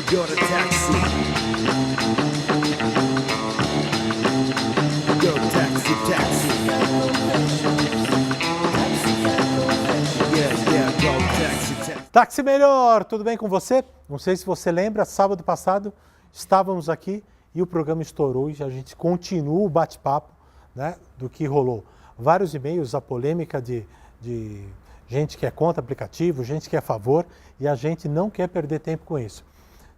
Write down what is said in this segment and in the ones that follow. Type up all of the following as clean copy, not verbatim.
You're the taxi. You're the taxi, taxi. Yeah, go taxi, taxi. Táxi Melhor, tudo bem com você? Não sei se você lembra, sábado passado estávamos aqui e o programa estourou e a gente continua o bate-papo, né, do que rolou. Vários e-mails, a polêmica de gente que é contra aplicativo, gente que é a favor e a gente não quer perder tempo com isso.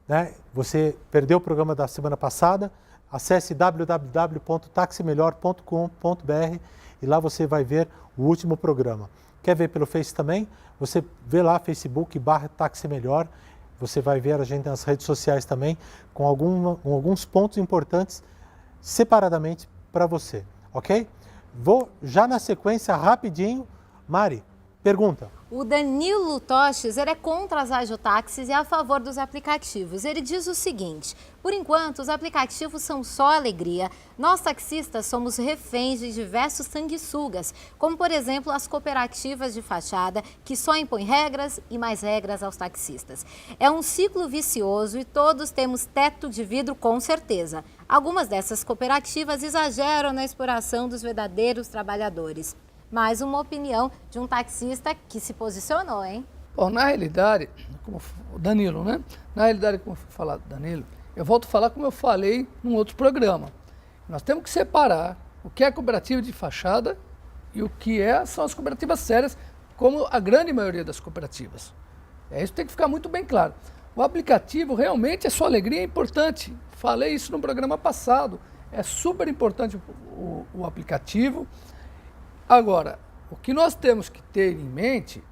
Né? Você perdeu o programa da semana passada, acesse www.taximelhor.com.br e lá você vai ver o último programa. Quer ver pelo Face também? Você vê lá Facebook/Táxi Melhor, você vai ver a gente nas redes sociais também com alguns pontos importantes separadamente para você, ok? Vou já na sequência rapidinho. Mari, pergunta. O Danilo Toches, ele é contra as agiotáxis e a favor dos aplicativos. Ele diz o seguinte: por enquanto, os aplicativos são só alegria. Nós taxistas somos reféns de diversos sanguessugas, como por exemplo as cooperativas de fachada, que só impõem regras e mais regras aos taxistas. É um ciclo vicioso e todos temos teto de vidro com certeza. Algumas dessas cooperativas exageram na exploração dos verdadeiros trabalhadores. Mais uma opinião de um taxista que se posicionou, hein? Bom, na realidade, como o Danilo, né? Na realidade, como foi falado do Danilo, eu volto a falar como eu falei num outro programa. Nós temos que separar o que é cooperativa de fachada e o que são as cooperativas sérias, como a grande maioria das cooperativas. Isso tem que ficar muito bem claro. O aplicativo realmente é sua alegria, é importante. Falei isso no programa passado. É super importante o aplicativo. Agora, o que nós temos que ter em mente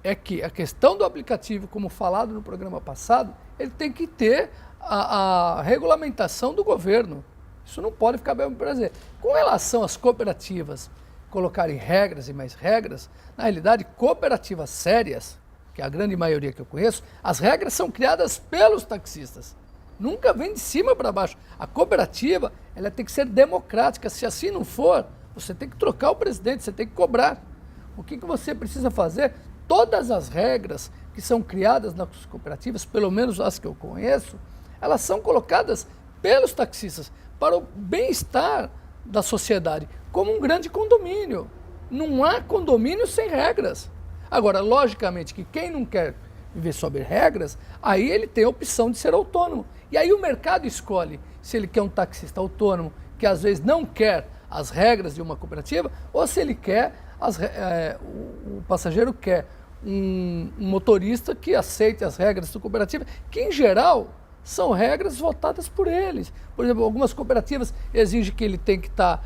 é que a questão do aplicativo, como falado no programa passado, ele tem que ter a regulamentação do governo. Isso não pode ficar bem prazer. Com relação às cooperativas colocarem regras e mais regras, na realidade, cooperativas sérias, que é a grande maioria que eu conheço, as regras são criadas pelos taxistas. Nunca vem de cima para baixo. A cooperativa, ela tem que ser democrática. Se assim não for, você tem que trocar o presidente, você tem que cobrar. O que você precisa fazer? Todas as regras que são criadas nas cooperativas, pelo menos as que eu conheço, elas são colocadas pelos taxistas para o bem-estar da sociedade, como um grande condomínio. Não há condomínio sem regras. Agora, logicamente que quem não quer viver sob regras, aí ele tem a opção de ser autônomo. E aí o mercado escolhe se ele quer um taxista autônomo, que às vezes não quer as regras de uma cooperativa, ou se ele quer, o passageiro quer um motorista que aceite as regras da cooperativa, que em geral são regras votadas por eles. Por exemplo, algumas cooperativas exigem que ele tem que estar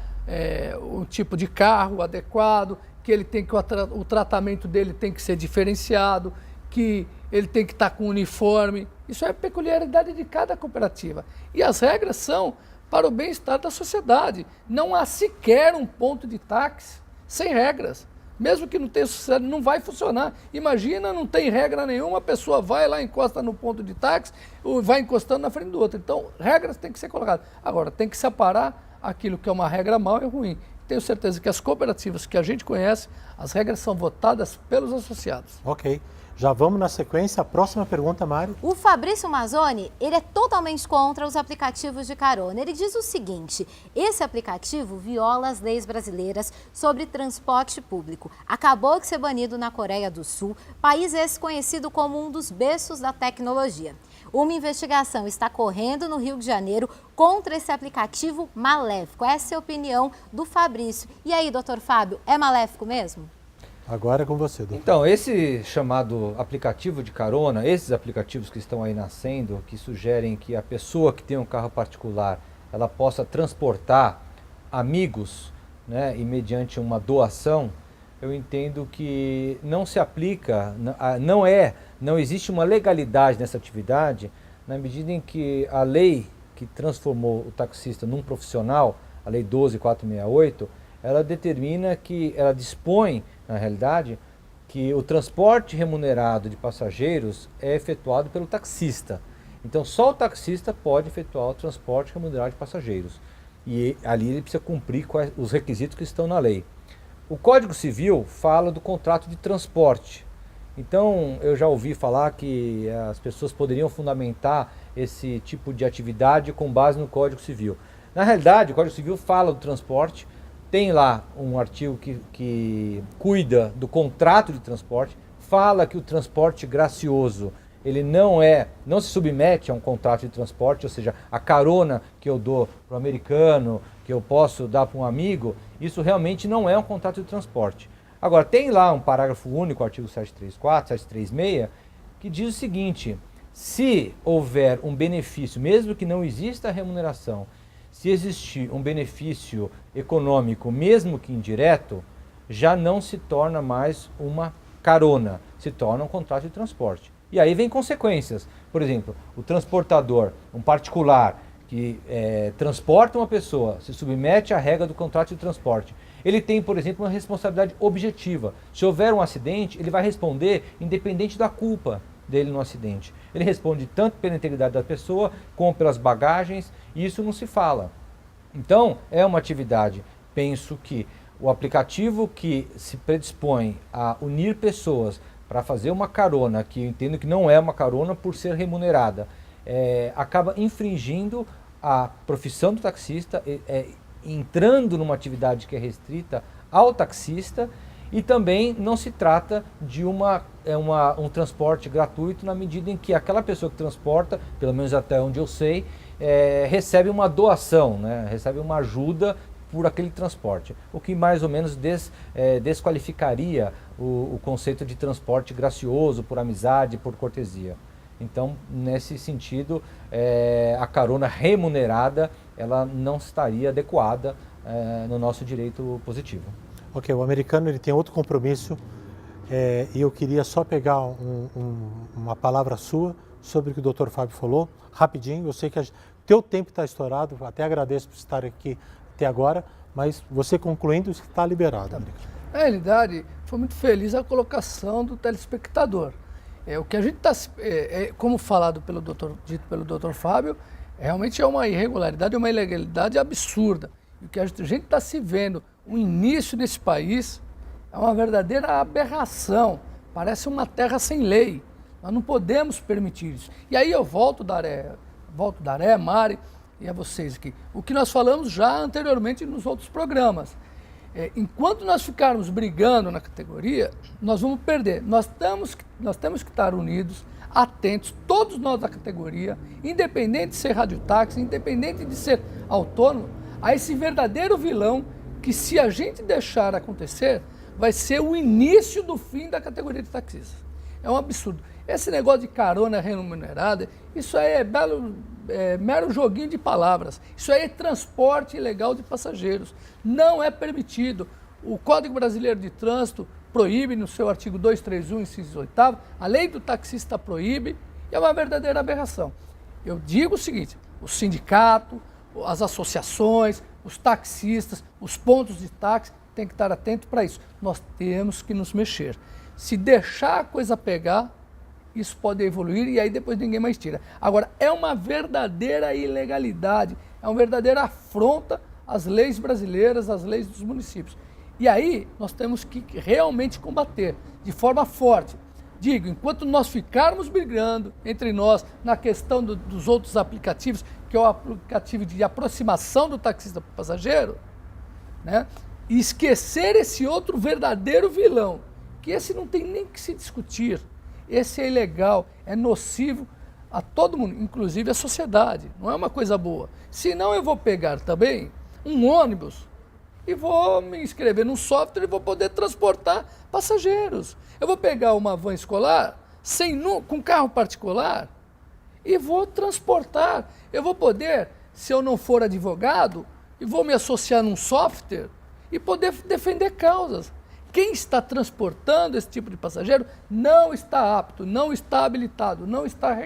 um tipo de carro adequado, que ele tem que o tratamento dele tem que ser diferenciado, que ele tem que estar com uniforme. Isso é a peculiaridade de cada cooperativa. E as regras são para o bem-estar da sociedade. Não há sequer um ponto de táxi sem regras. Mesmo que não tenha sucesso, não vai funcionar. Imagina, não tem regra nenhuma, a pessoa vai lá, encosta no ponto de táxi, ou vai encostando na frente do outro. Então, regras têm que ser colocadas. Agora, tem que separar aquilo que é uma regra mal e ruim. Tenho certeza que as cooperativas que a gente conhece, as regras são votadas pelos associados. Ok. Já vamos na sequência. A próxima pergunta, Mário. O Fabrício Mazzoni, ele é totalmente contra os aplicativos de carona. Ele diz o seguinte: esse aplicativo viola as leis brasileiras sobre transporte público. Acabou de ser banido na Coreia do Sul, país esse conhecido como um dos berços da tecnologia. Uma investigação está correndo no Rio de Janeiro contra esse aplicativo maléfico. Essa é a opinião do Fabrício. E aí, doutor Fábio, é maléfico mesmo? Agora é com você, doutor. Então, esse chamado aplicativo de carona, esses aplicativos que estão aí nascendo, que sugerem que a pessoa que tem um carro particular, ela possa transportar amigos, né, e mediante uma doação, eu entendo que não se aplica, não existe uma legalidade nessa atividade, na medida em que a lei que transformou o taxista num profissional, a Lei 12.468, ela determina que, ela dispõe, na realidade, que o transporte remunerado de passageiros é efetuado pelo taxista. Então, só o taxista pode efetuar o transporte remunerado de passageiros. E ali ele precisa cumprir os requisitos que estão na lei. O Código Civil fala do contrato de transporte. Então, eu já ouvi falar que as pessoas poderiam fundamentar esse tipo de atividade com base no Código Civil. Na realidade, o Código Civil fala do transporte, tem lá um artigo que cuida do contrato de transporte, fala que o transporte gracioso ele não se submete a um contrato de transporte, ou seja, a carona que eu dou para o americano, que eu posso dar para um amigo, isso realmente não é um contrato de transporte. Agora, tem lá um parágrafo único, artigo 734, 736, que diz o seguinte: se houver um benefício, mesmo que não exista remuneração, se existir um benefício econômico, mesmo que indireto, já não se torna mais uma carona, se torna um contrato de transporte. E aí vem consequências. Por exemplo, o transportador, um particular que transporta uma pessoa, se submete à regra do contrato de transporte, ele tem, por exemplo, uma responsabilidade objetiva. Se houver um acidente, ele vai responder independente da culpa dele no acidente. Ele responde tanto pela integridade da pessoa, como pelas bagagens, e isso não se fala. Então, é uma atividade, penso que o aplicativo que se predispõe a unir pessoas para fazer uma carona, que eu entendo que não é uma carona por ser remunerada, acaba infringindo a profissão do taxista, entrando numa atividade que é restrita ao taxista, e também não se trata de um transporte gratuito na medida em que aquela pessoa que transporta, pelo menos até onde eu sei, recebe uma doação, né? Recebe uma ajuda por aquele transporte, o que mais ou menos desqualificaria o conceito de transporte gracioso, por amizade, por cortesia. Então, nesse sentido, a carona remunerada ela não estaria adequada no nosso direito positivo. Ok, o americano ele tem outro compromisso e eu queria só pegar uma palavra sua sobre o que o Dr. Fábio falou, rapidinho. Eu sei que teu tempo está estourado, até agradeço por estar aqui até agora, mas você concluindo, está liberado. Tá. Na realidade, foi muito feliz a colocação do telespectador. O que a gente está, como falado dito pelo Dr. Fábio, realmente é uma irregularidade, uma ilegalidade absurda. E o que a gente está se vendo, o início desse país, é uma verdadeira aberração. Parece uma terra sem lei. Nós não podemos permitir isso. E aí eu volto, Daré, Mari, e a vocês aqui. O que nós falamos já anteriormente nos outros programas. Enquanto nós ficarmos brigando na categoria, nós vamos perder. Nós temos que estar unidos, atentos, todos nós da categoria, independente de ser radiotáxi, independente de ser autônomo, a esse verdadeiro vilão que, se a gente deixar acontecer, vai ser o início do fim da categoria de taxistas. É um absurdo. Esse negócio de carona remunerada, isso aí é mero joguinho de palavras. Isso aí é transporte ilegal de passageiros. Não é permitido. O Código Brasileiro de Trânsito proíbe no seu artigo 231, inciso 8º, a lei do taxista proíbe, e é uma verdadeira aberração. Eu digo o seguinte: o sindicato, as associações, os taxistas, os pontos de táxi têm que estar atentos para isso. Nós temos que nos mexer. Se deixar a coisa pegar, isso pode evoluir e aí depois ninguém mais tira. Agora, é uma verdadeira ilegalidade, é uma verdadeira afronta às leis brasileiras, às leis dos municípios. E aí nós temos que realmente combater de forma forte. Digo, enquanto nós ficarmos brigando entre nós na questão dos outros aplicativos, que é o aplicativo de aproximação do taxista para o passageiro, né, e esquecer esse outro verdadeiro vilão, que esse não tem nem que se discutir. Esse é ilegal, é nocivo a todo mundo, inclusive a sociedade. Não é uma coisa boa. Senão eu vou pegar também um ônibus e vou me inscrever num software e vou poder transportar passageiros. Eu vou pegar uma van escolar com carro particular e vou transportar. Eu vou poder, se eu não for advogado, e vou me associar num software e poder defender causas. Quem está transportando esse tipo de passageiro não está apto, não está habilitado, não está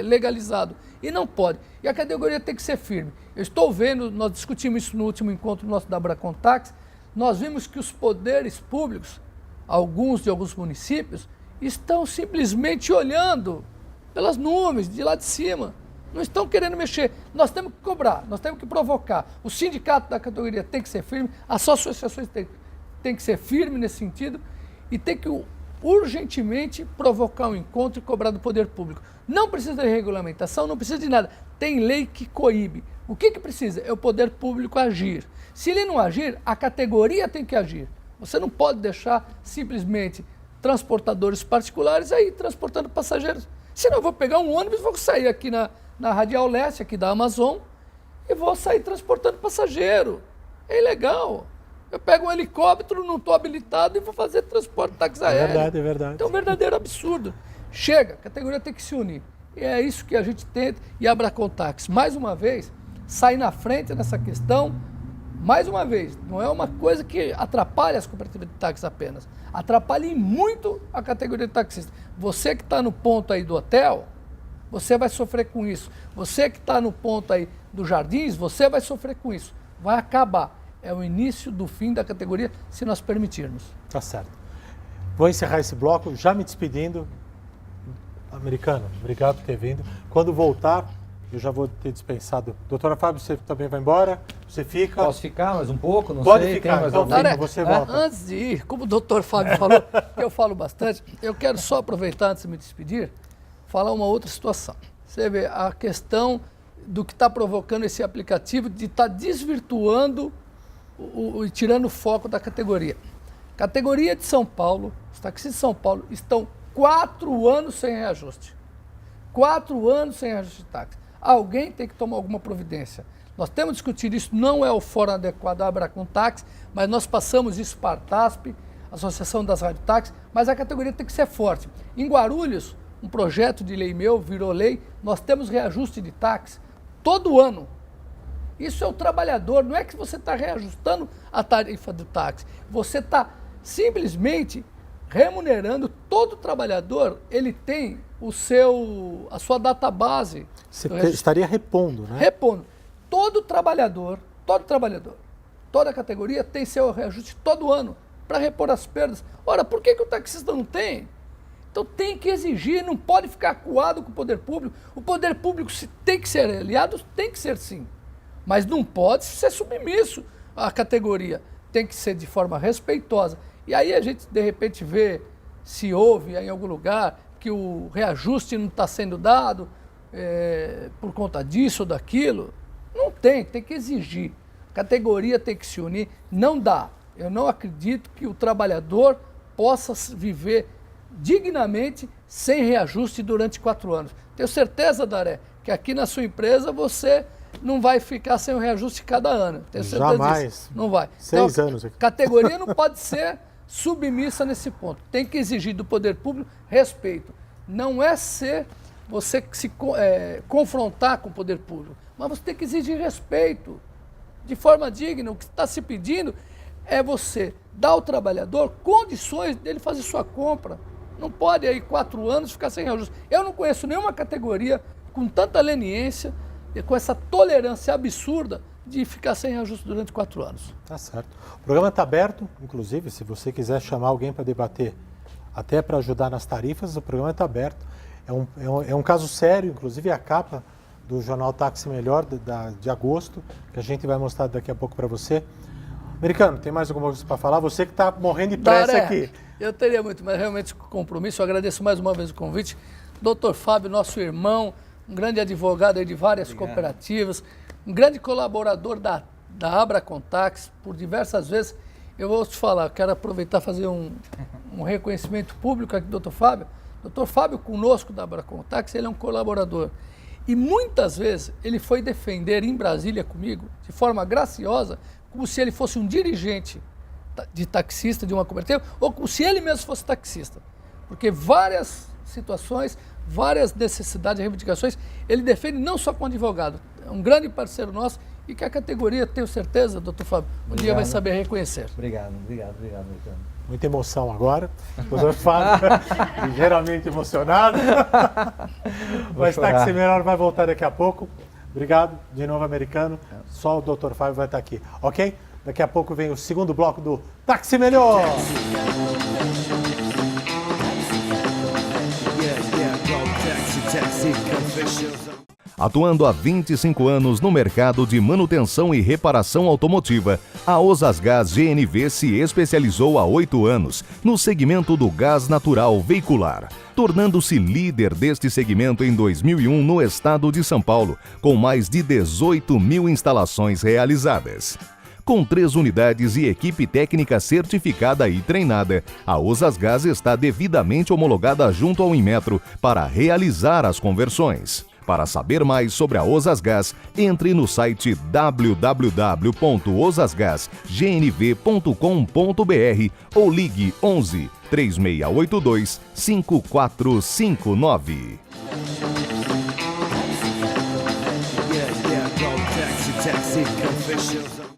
legalizado e não pode. E a categoria tem que ser firme. Eu estou vendo, nós discutimos isso no último encontro nosso da Abracontax, nós vimos que os poderes públicos, alguns de alguns municípios, estão simplesmente olhando pelas nuvens, de lá de cima. Não estão querendo mexer. Nós temos que cobrar, nós temos que provocar. O sindicato da categoria tem que ser firme, as associações têm que ser firme nesse sentido, e tem que urgentemente provocar um encontro e cobrar do poder público. Não precisa de regulamentação, não precisa de nada. Tem lei que coíbe. O que precisa? É o poder público agir. Se ele não agir, a categoria tem que agir. Você não pode deixar simplesmente transportadores particulares aí transportando passageiros. Senão eu vou pegar um ônibus, vou sair aqui na Radial Leste, aqui da Amazon, e vou sair transportando passageiro. É ilegal. Eu pego um helicóptero, não estou habilitado e vou fazer transporte de táxi aéreo. É verdade, é verdade. Então é um verdadeiro absurdo. Chega, a categoria tem que se unir. E é isso que a gente tenta. E a Abracontax, mais uma vez, sai na frente nessa questão. Mais uma vez, não é uma coisa que atrapalha as cooperativas de táxi apenas. Atrapalha e muito a categoria de taxista. Você que está no ponto aí do hotel, você vai sofrer com isso. Você que está no ponto aí dos jardins, você vai sofrer com isso. Vai acabar. É o início do fim da categoria, se nós permitirmos. Tá certo. Vou encerrar esse bloco já me despedindo. Americano, obrigado por ter vindo. Quando voltar, eu já vou ter dispensado. Doutora Fábio, você também vai embora? Você fica? Posso ficar mais um pouco? Não Pode sei. ficar, Tem mais então algum? fica, você volta. Antes de ir, como o doutor Fábio falou, que eu falo bastante, eu quero só aproveitar antes de me despedir, falar uma outra situação. Você vê a questão do que está provocando esse aplicativo de estar desvirtuando e tirando o foco da categoria. Categoria de São Paulo, os taxistas de São Paulo estão 4 anos sem reajuste. 4 anos sem reajuste de táxi. Alguém tem que tomar alguma providência. Nós temos discutido isso, não é o fórum adequado à Abracontax, mas nós passamos isso para a ARTASP, Associação das Radiotáxis, mas a categoria tem que ser forte. Em Guarulhos, um projeto de lei meu virou lei, nós temos reajuste de táxi todo ano. Isso é o trabalhador, não é que você está reajustando a tarifa do táxi, você está simplesmente remunerando todo trabalhador, ele tem a sua database. Você estaria repondo, né? Repondo. Todo trabalhador, toda categoria tem seu reajuste todo ano para repor as perdas. Ora, por que o taxista não tem? Então tem que exigir, não pode ficar acuado com o poder público. O poder público, se tem que ser aliado, tem que ser sim. Mas não pode ser submisso à categoria. Tem que ser de forma respeitosa. E aí a gente, de repente, vê se houve em algum lugar que o reajuste não está sendo dado por conta disso ou daquilo. Não tem que exigir. A categoria tem que se unir. Não dá. Eu não acredito que o trabalhador possa viver dignamente sem reajuste durante 4 anos. Tenho certeza, Daré, que aqui na sua empresa você não vai ficar sem o reajuste cada ano. Tenho certeza Jamais. disso. Não vai. 6 anos aqui. Categoria não pode ser submissa nesse ponto. Tem que exigir do poder público respeito. Não é ser você se confrontar com o poder público, mas você tem que exigir respeito de forma digna. O que está se pedindo é você dar ao trabalhador condições dele fazer sua compra. Não pode aí 4 anos ficar sem reajuste. Eu não conheço nenhuma categoria com tanta leniência e com essa tolerância absurda de ficar sem reajuste durante 4 anos. Tá certo. O programa está aberto, inclusive, se você quiser chamar alguém para debater, até para ajudar nas tarifas, o programa está aberto. É um caso sério, inclusive a capa do jornal Táxi Melhor de agosto, que a gente vai mostrar daqui a pouco para você. Americano, tem mais alguma coisa para falar? Você que está morrendo de pressa Daré, aqui. Eu teria muito, mas realmente compromisso. Eu agradeço mais uma vez o convite. Doutor Fábio, nosso irmão, um grande advogado aí de várias cooperativas, um grande colaborador da Abracontax, por diversas vezes. Eu vou te falar, quero aproveitar e fazer um reconhecimento público aqui do doutor Fábio. Doutor Fábio, conosco da Abracontax, ele é um colaborador. E muitas vezes ele foi defender em Brasília comigo, de forma graciosa, como se ele fosse um dirigente de taxista de uma cooperativa, ou como se ele mesmo fosse taxista. Porque várias situações, várias necessidades e reivindicações, ele defende não só como advogado, é um grande parceiro nosso e que a categoria, tenho certeza, doutor Fábio, um dia vai saber reconhecer. Obrigado, Americano. Muita emoção agora. O doutor Fábio, geralmente emocionado. Mas Táxi Melhor vai voltar daqui a pouco. Obrigado de novo, Americano. Só o doutor Fábio vai estar aqui, ok? Daqui a pouco vem o segundo bloco do Táxi Melhor. Yeah, go taxi, taxi, confessions. Atuando há 25 anos no mercado de manutenção e reparação automotiva, a Osasgás GNV se especializou há 8 anos no segmento do gás natural veicular, tornando-se líder deste segmento em 2001 no estado de São Paulo, com mais de 18 mil instalações realizadas. Com 3 unidades e equipe técnica certificada e treinada, a Osasgás está devidamente homologada junto ao Inmetro para realizar as conversões. Para saber mais sobre a Osasgás, entre no site www.osasgasgnv.com.br ou ligue 11 3682 5459.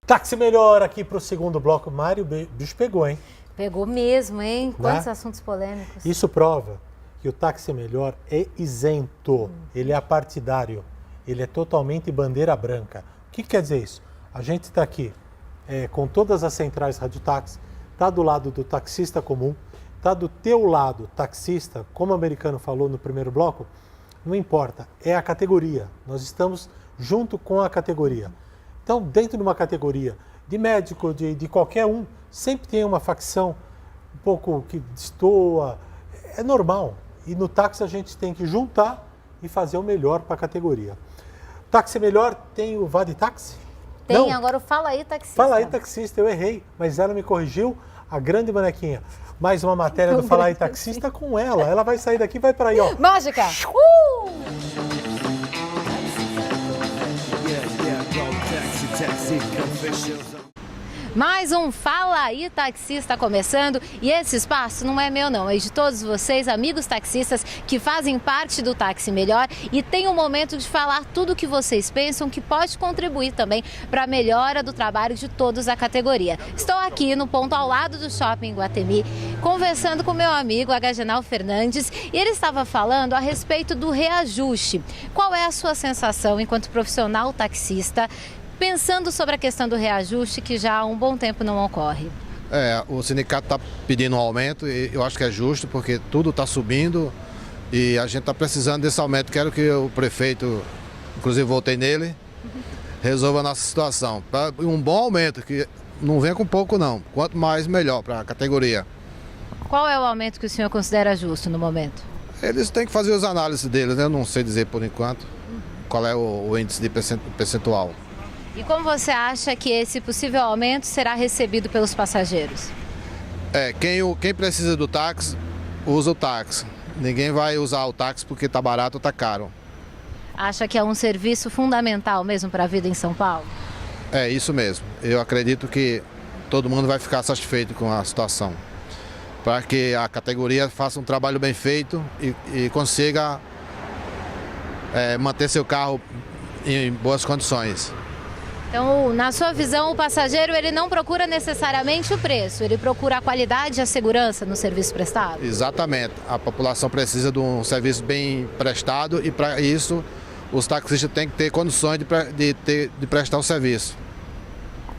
Táxi Melhor aqui para o segundo bloco. Mário, bicho pegou, hein? Pegou mesmo, hein? Quantos Né? assuntos polêmicos. Isso prova que o Táxi Melhor é isento, ele é apartidário, ele é totalmente bandeira branca. O que quer dizer isso? A gente está aqui com todas as centrais radiotáxi, está do lado do taxista comum, está do teu lado, taxista, como o americano falou no primeiro bloco, não importa, é a categoria, nós estamos junto com a categoria. Então, dentro de uma categoria de médico, de qualquer um, sempre tem uma facção um pouco que destoa, é normal. E no táxi a gente tem que juntar e fazer o melhor para a categoria. Táxi Melhor tem o Vaditaxi? Tem, Não. agora o Fala Aí Taxista. Fala Aí Taxista, eu errei, mas ela me corrigiu, a grande bonequinha. Mais uma matéria do Fala Aí Taxista com ela vai sair daqui e vai para aí, ó. Mágica! Mais um Fala Aí Taxista começando, e esse espaço não é meu não, é de todos vocês, amigos taxistas que fazem parte do Táxi Melhor, e tem um momento de falar tudo o que vocês pensam que pode contribuir também para a melhora do trabalho de todos da categoria. Estou aqui no ponto ao lado do Shopping Guatemi, conversando com meu amigo Agagenal Fernandes, e ele estava falando a respeito do reajuste. Qual é a sua sensação enquanto profissional taxista, pensando sobre a questão do reajuste que já há um bom tempo não ocorre? O sindicato está pedindo um aumento e eu acho que é justo porque tudo está subindo e a gente está precisando desse aumento. Quero que o prefeito, inclusive votei nele, resolva a nossa situação. Um bom aumento, que não venha com pouco não, quanto mais melhor para a categoria. Qual é o aumento que o senhor considera justo no momento? Eles têm que fazer as análises deles, né? Eu não sei dizer por enquanto qual é o índice de percentual. E como você acha que esse possível aumento será recebido pelos passageiros? Quem precisa do táxi, usa o táxi. Ninguém vai usar o táxi porque está barato ou está caro. Acha que é um serviço fundamental mesmo para a vida em São Paulo? É isso mesmo. Eu acredito que todo mundo vai ficar satisfeito com a situação. Para que a categoria faça um trabalho bem feito e consiga manter seu carro em boas condições. Então, na sua visão, o passageiro ele não procura necessariamente o preço, ele procura a qualidade e a segurança no serviço prestado? Exatamente. A população precisa de um serviço bem prestado e para isso os taxistas têm que ter condições de prestar o serviço.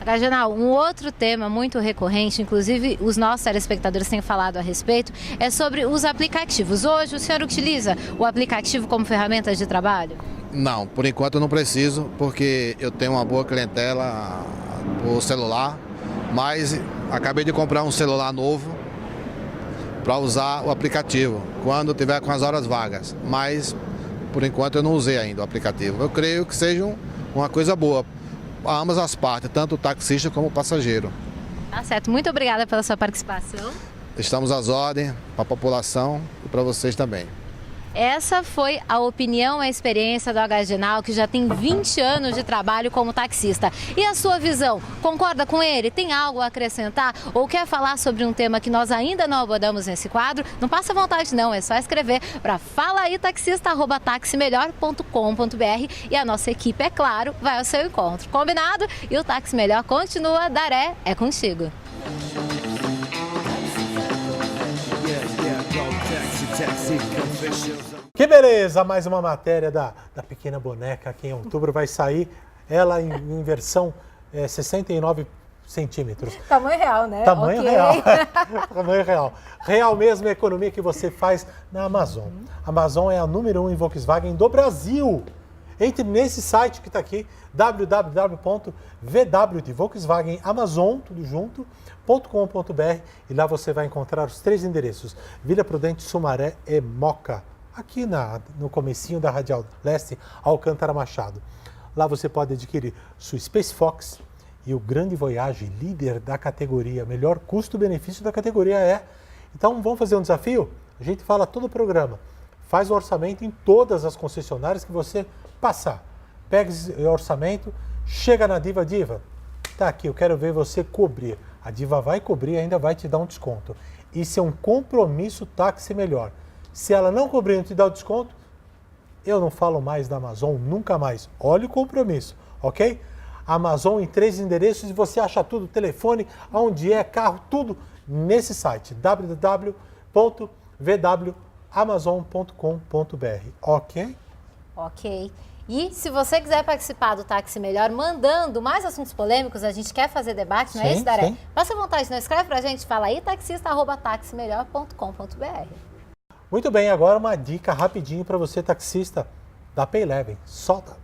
Agagenal, um outro tema muito recorrente, inclusive os nossos telespectadores têm falado a respeito, é sobre os aplicativos. Hoje o senhor utiliza o aplicativo como ferramenta de trabalho? Não, por enquanto eu não preciso, porque eu tenho uma boa clientela por celular, mas acabei de comprar um celular novo para usar o aplicativo, quando tiver com as horas vagas. Mas, por enquanto, eu não usei ainda o aplicativo. Eu creio que seja uma coisa boa para ambas as partes, tanto o taxista como o passageiro. Tá certo, muito obrigada pela sua participação. Estamos às ordens para a população e para vocês também. Essa foi a opinião e a experiência do Agagenal, que já tem 20 anos de trabalho como taxista. E a sua visão? Concorda com ele? Tem algo a acrescentar? Ou quer falar sobre um tema que nós ainda não abordamos nesse quadro? Não passa vontade não, é só escrever para falaítaxista@taximelhor.com.br e a nossa equipe, é claro, vai ao seu encontro. Combinado? E o Táxi Melhor continua, Daré, é contigo. Que beleza! Mais uma matéria da pequena boneca que em outubro vai sair, ela em versão 69 centímetros. Tamanho real, né? Tamanho Ok. real. Tamanho real. Real mesmo é a economia que você faz na Amazon. A Amazon é a número 1 em Volkswagen do Brasil. entre nesse site que está aqui, www.vw de Volkswagen Amazon, tudo junto, .com.br, e lá você vai encontrar os 3 endereços, Vila Prudente, Sumaré e Moca, aqui no comecinho da Radial Leste, Alcântara Machado. Lá você pode adquirir sua Space Fox e o Grande Voyage, líder da categoria, melhor custo-benefício da categoria é. Então vamos fazer um desafio? A gente fala todo o programa, faz o orçamento em todas as concessionárias que você passar. Pega esse orçamento, chega na Diva, tá aqui, eu quero ver você cobrir. A Diva vai cobrir e ainda vai te dar um desconto. Isso é um compromisso táxi melhor. Se ela não cobrir e não te dar o desconto, eu não falo mais da Amazon, nunca mais. Olha o compromisso, ok? Amazon em 3 endereços e você acha tudo, telefone, onde é, carro, tudo nesse site, www.vwamazon.com.br, ok? Ok. E se você quiser participar do Táxi Melhor, mandando mais assuntos polêmicos, a gente quer fazer debate, não é isso, Daré? Sim. Passa à vontade, não escreve pra gente, fala aí, taxista@taximelhor.com.br. Muito bem, agora uma dica rapidinho para você, taxista da Payleven. Solta!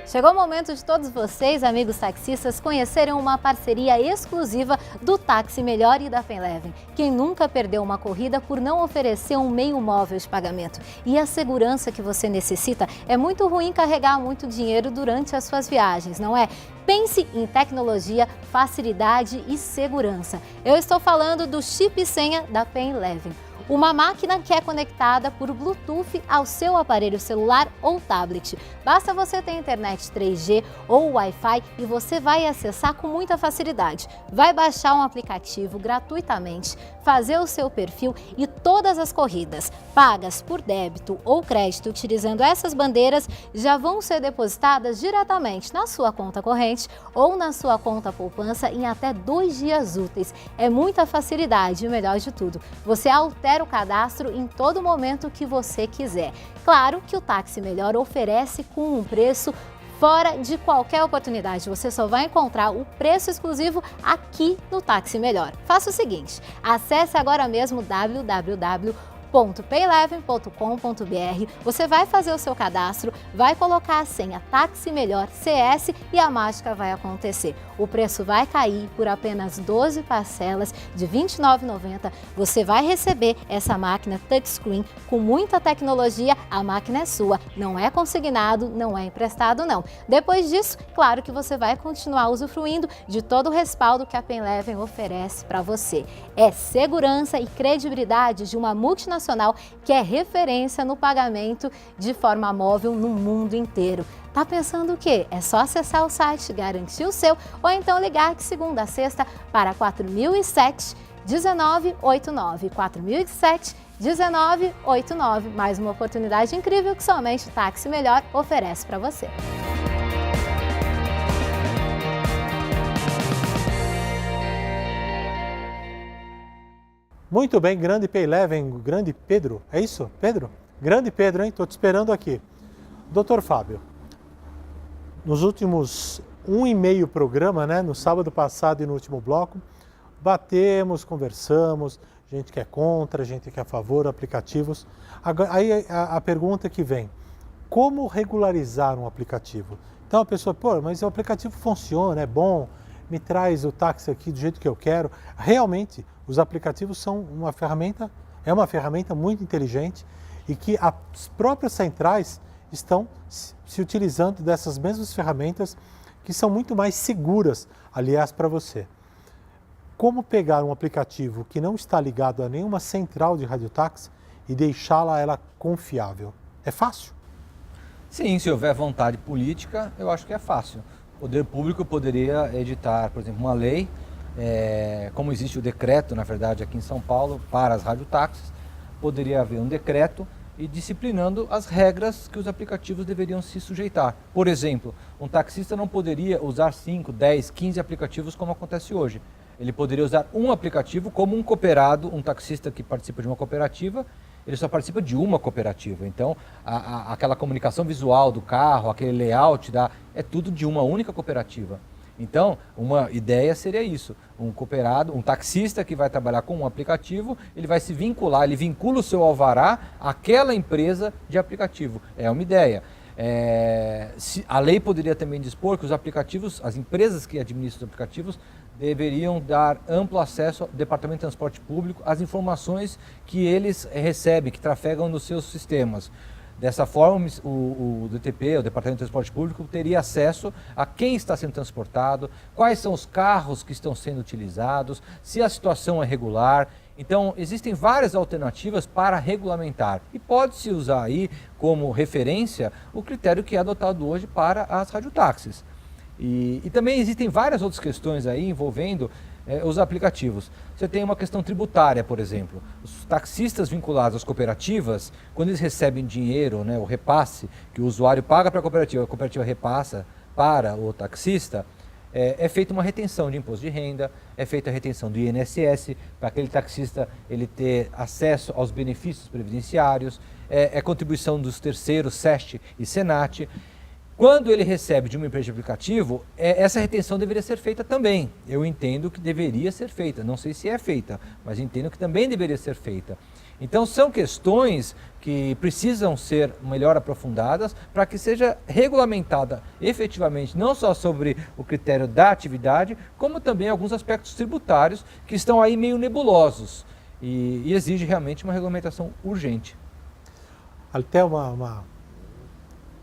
Chegou o momento de todos vocês, amigos taxistas, conhecerem uma parceria exclusiva do Táxi Melhor e da Payleven. Quem nunca perdeu uma corrida por não oferecer um meio móvel de pagamento? E a segurança que você necessita? É muito ruim carregar muito dinheiro durante as suas viagens, não é? Pense em tecnologia, facilidade e segurança. Eu estou falando do chip e senha da Payleven. Uma máquina que é conectada por Bluetooth ao seu aparelho celular ou tablet. Basta você ter internet 3G ou Wi-Fi e você vai acessar com muita facilidade. Vai baixar um aplicativo gratuitamente, fazer o seu perfil e todas as corridas pagas por débito ou crédito utilizando essas bandeiras já vão ser depositadas diretamente na sua conta corrente ou na sua conta poupança em até 2 dias úteis. É muita facilidade e o melhor de tudo, você altera o cadastro em todo momento que você quiser. Claro que o Táxi Melhor oferece com um preço fora de qualquer oportunidade. Você só vai encontrar o preço exclusivo aqui no Táxi Melhor. Faça o seguinte, acesse agora mesmo www.payleven.com.br, você vai fazer o seu cadastro, vai colocar a senha Táxi Melhor CS e a mágica vai acontecer. O preço vai cair por apenas 12 parcelas de R$ 29,90. Você vai receber essa máquina touchscreen com muita tecnologia, a máquina é sua, não é consignado, não é emprestado não. Depois disso, claro que você vai continuar usufruindo de todo o respaldo que a Payleven oferece para você. É segurança e credibilidade de uma multinacional que é referência no pagamento de forma móvel no mundo inteiro. Tá pensando o quê? É só acessar o site, garantir o seu ou então ligar de segunda a sexta para 4007-1989. 4007-1989. Mais uma oportunidade incrível que somente o Táxi Melhor oferece para você. Muito bem, grande Payleven, grande Pedro, é isso, Pedro? Grande Pedro, hein? Estou te esperando aqui. Doutor Fábio, nos últimos 1,5 programa, né, no sábado passado e no último bloco, batemos, conversamos, gente que é contra, gente que é a favor, aplicativos. Aí a pergunta que vem, como regularizar um aplicativo? Então a pessoa, pô, mas o aplicativo funciona, é bom, me traz o táxi aqui do jeito que eu quero. Realmente, os aplicativos são uma ferramenta muito inteligente e que as próprias centrais estão se utilizando dessas mesmas ferramentas que são muito mais seguras, aliás, para você. Como pegar um aplicativo que não está ligado a nenhuma central de radiotáxi e deixá-la ela confiável? É fácil? Sim, se houver vontade política, eu acho que é fácil. O poder público poderia editar, por exemplo, uma lei, como existe o decreto, na verdade, aqui em São Paulo, para as radiotáxis, poderia haver um decreto e disciplinando as regras que os aplicativos deveriam se sujeitar. Por exemplo, um taxista não poderia usar 5, 10, 15 aplicativos como acontece hoje. Ele poderia usar um aplicativo como um cooperado, um taxista que participa de uma cooperativa, ele só participa de uma cooperativa. Então, aquela comunicação visual do carro, aquele layout, é tudo de uma única cooperativa. Então, uma ideia seria isso, um cooperado, um taxista que vai trabalhar com um aplicativo, ele vai se vincular, ele vincula o seu alvará àquela empresa de aplicativo. É uma ideia. A lei poderia também dispor que os aplicativos, as empresas que administram os aplicativos, deveriam dar amplo acesso ao Departamento de Transporte Público às informações que eles recebem, que trafegam nos seus sistemas. Dessa forma, o DTP, o Departamento de Transporte Público, teria acesso a quem está sendo transportado, quais são os carros que estão sendo utilizados, se a situação é regular. Então, existem várias alternativas para regulamentar e pode-se usar aí como referência o critério que é adotado hoje para as radiotáxis. E também existem várias outras questões aí envolvendo os aplicativos. Você tem uma questão tributária, por exemplo. Os taxistas vinculados às cooperativas, quando eles recebem dinheiro, o repasse que o usuário paga para a cooperativa repassa para o taxista, é feita uma retenção de imposto de renda, é feita a retenção do INSS, para aquele taxista ele ter acesso aos benefícios previdenciários, é contribuição dos terceiros, SEST e SENAT. Quando ele recebe de uma empresa de aplicativo, essa retenção deveria ser feita também. Eu entendo que deveria ser feita, não sei se é feita, mas entendo que também deveria ser feita. Então são questões que precisam ser melhor aprofundadas para que seja regulamentada efetivamente, não só sobre o critério da atividade, como também alguns aspectos tributários que estão aí meio nebulosos e exige realmente uma regulamentação urgente. Até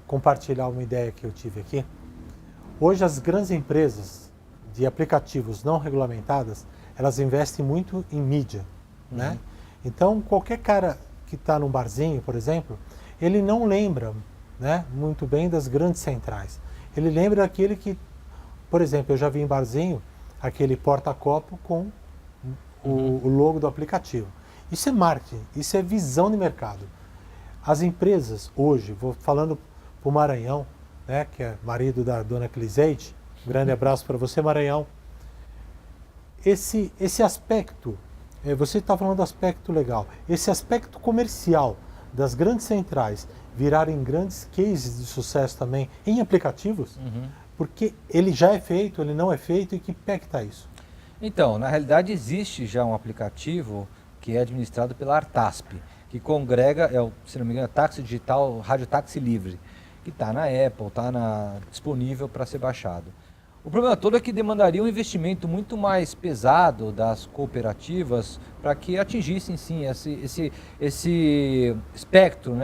compartilhar uma ideia que eu tive aqui. Hoje as grandes empresas de aplicativos não regulamentadas, elas investem muito em mídia, né? Então qualquer cara que está num barzinho, por exemplo, ele não lembra, muito bem das grandes centrais. Ele lembra daquele que, por exemplo, eu já vi em barzinho aquele porta-copo com o logo do aplicativo. Isso é marketing, isso é visão de mercado. As empresas hoje, vou falando para o Maranhão, que é marido da dona Cliseide, um grande abraço para você, Maranhão. Esse aspecto, você está falando do aspecto legal, esse aspecto comercial das grandes centrais virarem grandes cases de sucesso também em aplicativos, porque ele já é feito, ele não é feito, e que pé que está isso? Então, na realidade existe já um aplicativo que é administrado pela Artasp, que congrega, se não me engano, táxi digital, radiotáxi livre, que está na Apple, está disponível para ser baixado. O problema todo é que demandaria um investimento muito mais pesado das cooperativas para que atingissem sim esse espectro,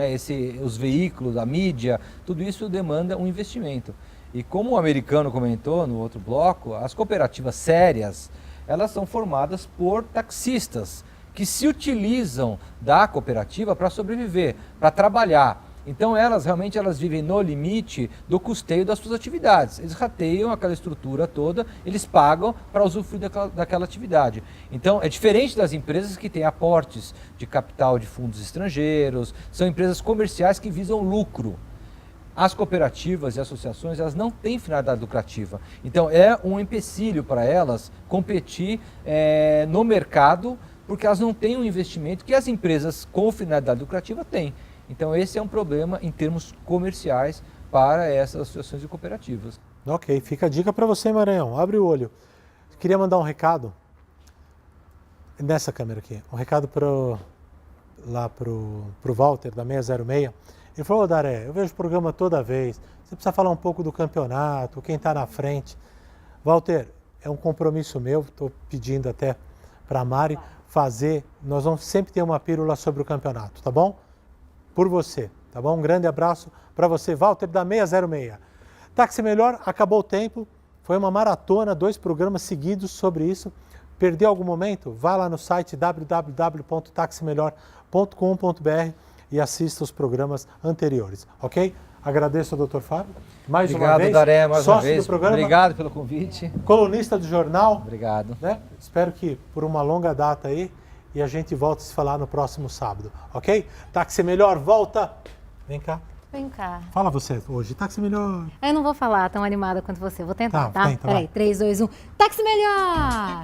os veículos, a mídia, tudo isso demanda um investimento. E como o americano comentou no outro bloco, as cooperativas sérias, elas são formadas por taxistas que se utilizam da cooperativa para sobreviver, para trabalhar. Então elas vivem no limite do custeio das suas atividades. Eles rateiam aquela estrutura toda, eles pagam para usufruir daquela atividade. Então é diferente das empresas que têm aportes de capital de fundos estrangeiros, são empresas comerciais que visam lucro. As cooperativas e associações, elas não têm finalidade lucrativa. Então é um empecilho para elas competir no mercado, porque elas não têm um investimento que as empresas com finalidade lucrativa têm. Então esse é um problema em termos comerciais para essas associações e cooperativas. Ok, fica a dica para você, Maranhão, abre o olho. Queria mandar um recado, nessa câmera aqui, um recado pro Walter, da 606. Ele falou: Daré, eu vejo o programa toda vez, você precisa falar um pouco do campeonato, quem está na frente. Walter, é um compromisso meu, estou pedindo até para a Mari fazer, nós vamos sempre ter uma pílula sobre o campeonato, tá bom? Por você, tá bom? Um grande abraço para você, Walter, da 606. Táxi Melhor, acabou o tempo, foi uma maratona, 2 programas seguidos sobre isso. Perdeu algum momento? Vá lá no site www.taximelhor.com.br e assista os programas anteriores, ok? Agradeço ao Dr. Fábio, mais uma vez. Obrigado, Daré, mais uma vez. Do programa, obrigado pelo convite. Colunista do jornal. Obrigado. Espero que por uma longa data aí, e a gente volta a se falar no próximo sábado, ok? Táxi Melhor volta. Vem cá. Vem cá. Fala você hoje, Táxi Melhor. Eu não vou falar tão animada quanto você, vou tentar, tá? Tenta, Peraí, 3, 2, 1. Táxi Melhor!